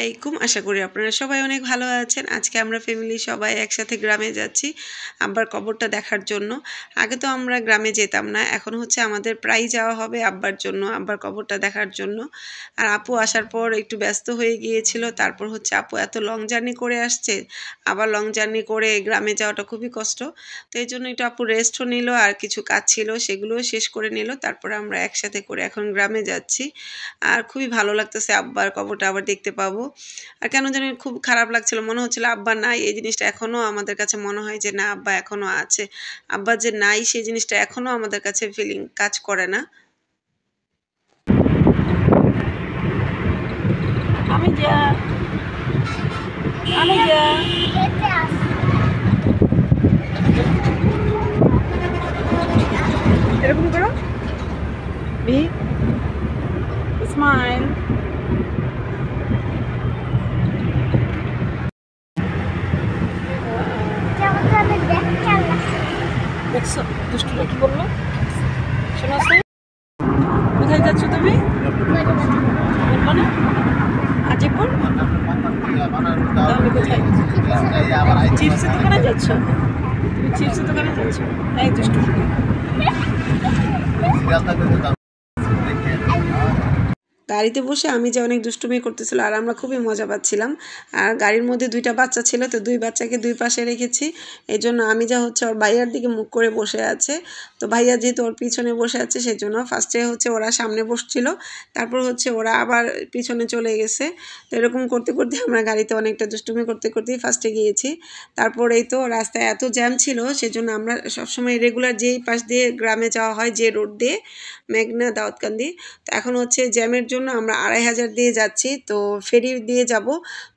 আলাইকুম। আশা করি আপনারা সবাই অনেক ভালো আছেন। আজকে আমরা ফ্যামিলি সবাই একসাথে গ্রামে যাচ্ছি আব্বার কবরটা দেখার জন্য। আগে তো আমরা গ্রামে যেতাম না, এখন হচ্ছে আমাদের প্রায় যাওয়া হবে আব্বার জন্য, আব্বার কবরটা দেখার জন্য। আর আপু আসার পর একটু ব্যস্ত হয়ে গিয়েছিল। তারপর হচ্ছে আপু এত লং জার্নি করে আসছে, আবার লং জার্নি করে গ্রামে যাওয়াটা খুবই কষ্ট। তো এই জন্য একটু আপু রেস্টও নিল, আর কিছু কাজ ছিল সেগুলোও শেষ করে নিল। তারপরে আমরা একসাথে করে এখন গ্রামে যাচ্ছি। আর খুবই ভালো লাগতেছে আব্বার কবরটা আবার দেখতে পাবো। আর কেন জানি খুব খারাপ লাগছিল, মনে হচ্ছিল আব্বা নাই। এই জিনিসটা এখনও আমাদের কাছে মনে হয় যে না, আব্বা এখনও আছে। আব্বা যে নাই সেই জিনিসটা এখনও আমাদের কাছে ফিলিং কাজ করে না। এরকম করো, বিগ স্মাইল। দেখছো দুষ্টুটা কি বললো? শোনো, কোথায় যাচ্ছ তুমি? বলবো না? আজিপুর? তাহলে কোথায়? চিপসের দোকানে যাচ্ছ? তুমি চিপসের দোকানে যাচ্ছ? এই দুষ্টু। গাড়িতে বসে আমি যে অনেক দুষ্টুমি করতেছিল, আর আমরা খুবই মজা পাচ্ছিলাম। আর গাড়ির মধ্যে দুইটা বাচ্চা ছিল, তো দুই বাচ্চাকে দুই পাশে রেখেছি। এই জন্য আমি যা হচ্ছে ওর ভাইয়ার দিকে মুখ করে বসে আছে, তো ভাইয়া যেহেতু ওর পিছনে বসে আছে সেই জন্য ফার্স্টে হচ্ছে ওরা সামনে বসছিল, তারপর হচ্ছে ওরা আবার পিছনে চলে গেছে। তো এরকম করতে করতে আমরা গাড়িতে অনেকটা দুষ্টুমি করতে করতেই ফার্স্টে গিয়েছি। তারপর এই তো রাস্তায় এত জ্যাম ছিল, সেজন্য আমরা সবসময় রেগুলার যেই পাশ দিয়ে গ্রামে যাওয়া হয়, যে রোড দিয়ে, মেঘনা দাউদকান্দি, তো এখন হচ্ছে জ্যামের জন্য আমরা 2500 দিয়ে যাচ্ছি। তো ফেরি দিয়ে যাব,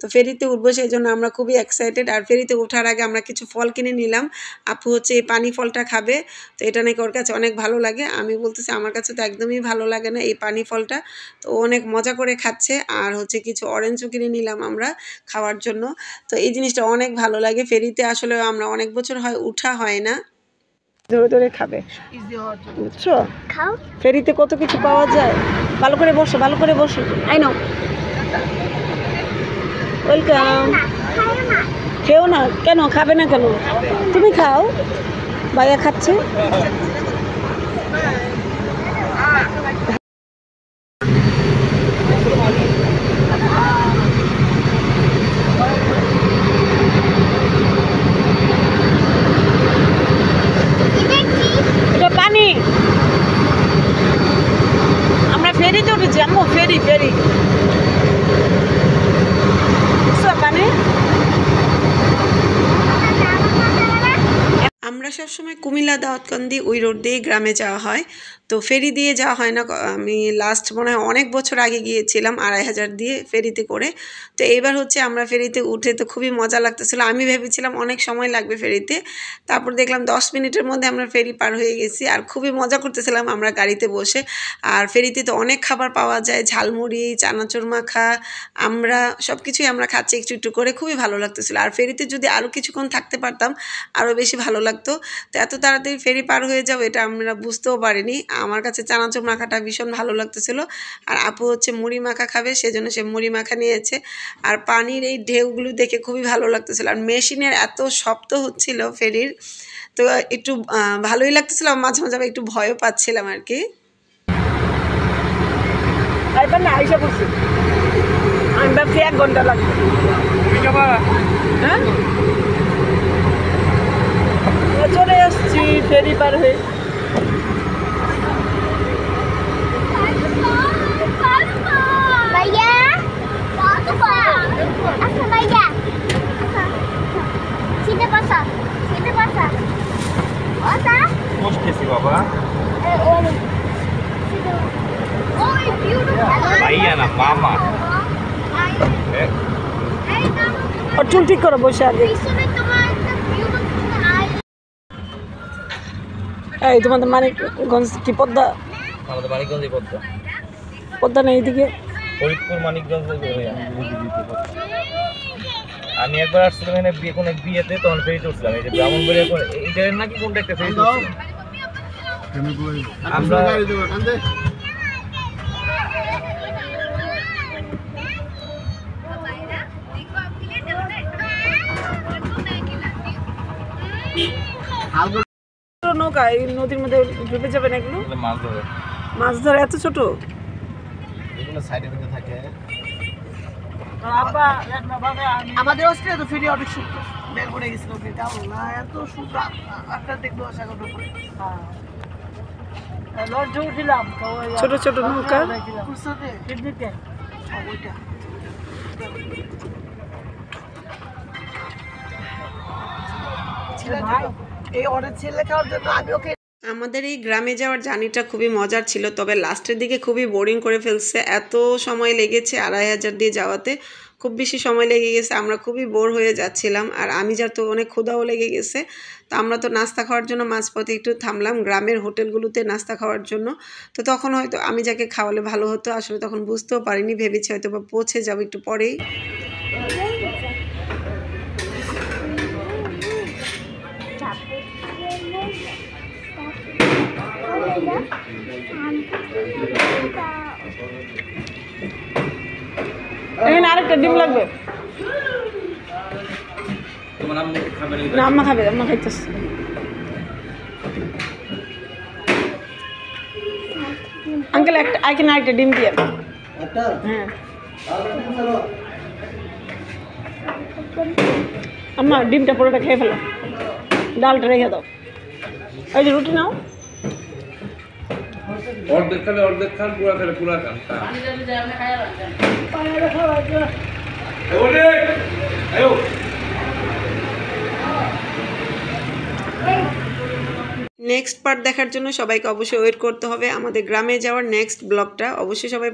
তো ফেরিতে উঠবো, সেই জন্য আমরা খুবই এক্সাইটেড। আর ফেরিতে ওঠার আগে আমরা কিছু ফল কিনে নিলাম। আপু হচ্ছে এই পানি ফলটা খাবে, তো এটা নাকি ওর কাছে অনেক ভালো লাগে। আমি বলতেছি আমার কাছে তো একদমই ভালো লাগে না এই পানি ফলটা, তো অনেক মজা করে খাচ্ছে। আর হচ্ছে কিছু অরেঞ্জও কিনে নিলাম আমরা খাওয়ার জন্য। তো এই জিনিসটা অনেক ভালো লাগে। ফেরিতে আসলে আমরা অনেক বছর হয় উঠা হয় না, ধরে ধরে খাবে, বুঝছো? খাও, ফেরিতে কত কিছু পাওয়া যায়। ভালো করে বসো, ভালো করে বসো। I know, welcome. খেও না কেন? খাবে না কেন? তুমি খাও, ভাইয়া খাচ্ছে। পানি, আমরা ফেরিতে উঠেছি আম্মু, ফেরি ফেরি পানি। আমরা সবসময় কুমিল্লা দাউদকান্দি ওই রোড দিয়ে গ্রামে যাওয়া হয়, তো ফেরি দিয়ে যাওয়া হয় না। আমি লাস্ট মনে হয় অনেক বছর আগে গিয়েছিলাম 2500 দিয়ে ফেরিতে করে। তো এইবার হচ্ছে আমরা ফেরিতে উঠে তো খুবই মজা লাগতেছিল। আমি ভেবেছিলাম অনেক সময় লাগবে ফেরিতে, তারপর দেখলাম 10 মিনিটের মধ্যে আমরা ফেরি পার হয়ে গেছি। আর খুবই মজা করতেছিলাম আমরা গাড়িতে বসে। আর ফেরিতে তো অনেক খাবার পাওয়া যায়, ঝালমুড়ি, চানাচুর মাখা, আমরা সব কিছুই আমরা খাচ্ছি একটু একটু করে, খুবই ভালো লাগতেছিল। আর ফেরিতে যদি আরও কিছুক্ষণ থাকতে পারতাম আরও বেশি ভালো লাগতো। তো এত তাড়াতাড়ি ফেরি পার হয়ে যাবো এটা আমরা বুঝতেও পারিনি। আমার কাছে চানাচুর মাখাটা ভীষণ ভালো লাগতেছিল। আর আপু হচ্ছে মুড়ি মাখা খাবে, সেজন্য সে মুড়ি মাখা নিয়েছে। আর পানির এই ঢেউগুলো দেখে খুবই ভালো লাগতেছিল। আর মেশিনের এত শব্দ হচ্ছিল ফেরির, তো একটু ভালোই লাগতেছিল, মাঝে মাঝে একটু ভয়ও পাচ্ছিলাম আর কি। এক ঘন্টা লাগবে, হ্যাঁ চলে আসছি ফেরি পার হয়ে। চুল ঠিক করো বসে আগে। এই তোমাদের মানিকগঞ্জ কি পদ্মা? আমাদের মানিকগঞ্জে পদ্মা, পদ্মা নেই এদিকে, ফরিদপুর মানিকগঞ্জ। আমি একবার আসছিলাম এখানে কোনো এক বিয়েতে, তখন ফেরি চলছিলাম। এই যে ব্রাহ্মণবাড়িয়া এইটার নাকি কোনটা একটা ফেরি চলছিল আমরা। নৌকা এই নদীর মধ্যে ডুবে যাবে না এগুলো? মাছ ধরে এত ছোট? আমাদের অস্ট্রেলিয়া তো ফিরে অনেক সুন্দর মেলবোর্নে গেছিল এত সুন্দর আপনার দেখবো আশা করবো লঞ্চে উঠছিলাম ছোট ছোট নৌকা। এই অনেক ছেলে খাওয়ার জন্য আমি ওকে। আমাদের এই গ্রামে যাওয়ার জার্নিটা খুবই মজার ছিল, তবে লাস্টের দিকে খুবই বোরিং করে ফেলছে। এত সময় লেগেছে 2500 দিয়ে যাওয়াতে, খুব বেশি সময় লেগে গেছে। আমরা খুবই বোর হয়ে যাচ্ছিলাম, আর আমি যার তো অনেক ক্ষুধাও লেগে গেছে। তো আমরা তো নাস্তা খাওয়ার জন্য মাঝপথে একটু থামলাম গ্রামের হোটেলগুলোতে নাস্তা খাওয়ার জন্য। তো তখন হয়তো আমি যাকে খাওয়ালে ভালো হতো, আসলে তখন বুঝতেও পারিনি, ভেবেছি হয়তো বা পৌঁছে যাবো একটু পরেই। এখানে আরেকটা ডিম লাগবে। না, আম্মা খাবে, আম্মা খাইতেছে। আঙ্কেল একটা এখানে আরেকটা ডিম দিয়ে। হ্যাঁ আম্মা ডিমটা পুরোটা খেয়ে ফেলো, ডালটা রেখে দাও। ওই যে রুটি নাও। অর্ধেক খান পুরা খেলে পুরা খান। নেক্সট পার্ট দেখার জন্য সবাইকে অবশ্যই ওয়েট করতে হবে। আমাদের গ্রামে যাওয়ার নেক্সট ব্লগটা অবশ্যই সবাই